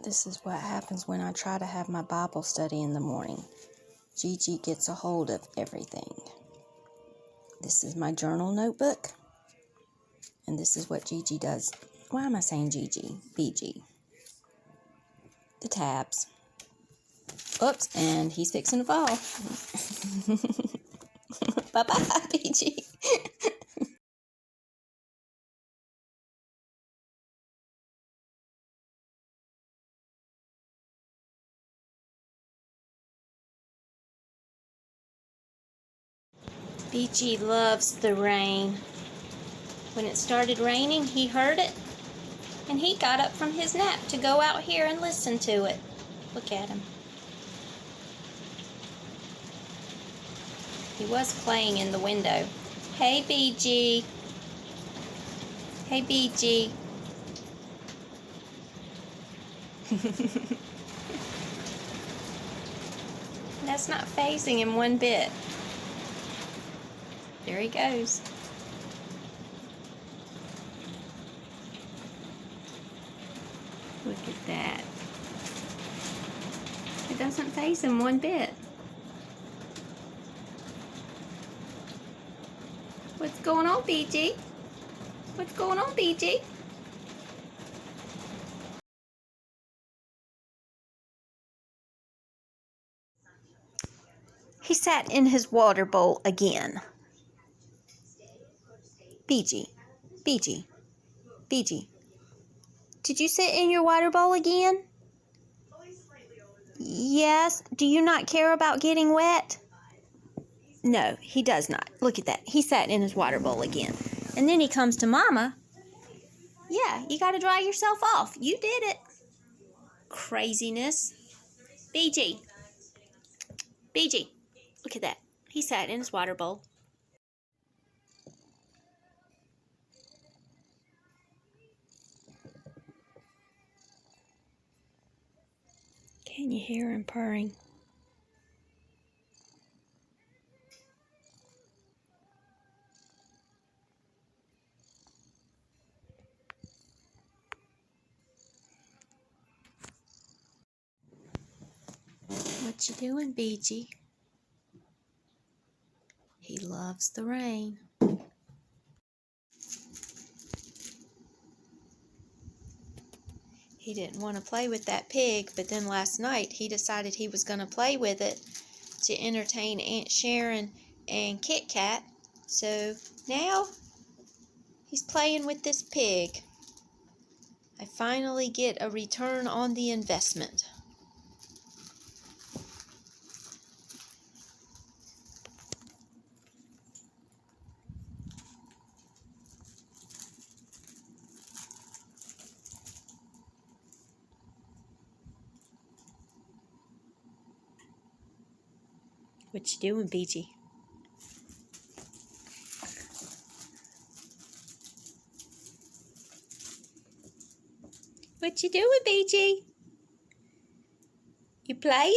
This is what happens when I try to have my Bible study in the morning. Gigi gets a hold of everything. This is my journal notebook. And this is what Gigi does. Why am I saying Gigi? BG. The tabs. Oops, and he's fixing to fall. Bye-bye, BG. BG loves the rain. When it started raining, he heard it, and he got up from his nap to go out here and listen to it. Look at him. He was playing in the window. Hey, BG. Hey, BG. That's not fazing him one bit. There he goes. Look at that. It doesn't faze him one bit. What's going on, BG? What's going on, BG? He sat in his water bowl again. BG, BG, BG. Did you sit in your water bowl again? Yes. Do you not care about getting wet? No, he does not. Look at that. He sat in his water bowl again. And then he comes to Mama. Yeah, you got to dry yourself off. You did it. Craziness. BG. BG. Look at that. He sat in his water bowl. Can you hear him purring? What you doing, BG? He loves the rain. He didn't want to play with that pig, but then last night he decided he was going to play with it to entertain Aunt Sharon and Kit Kat. So now he's playing with this pig. I finally get a return on the investment. What you doing, BG? What you doing, BG? You playing?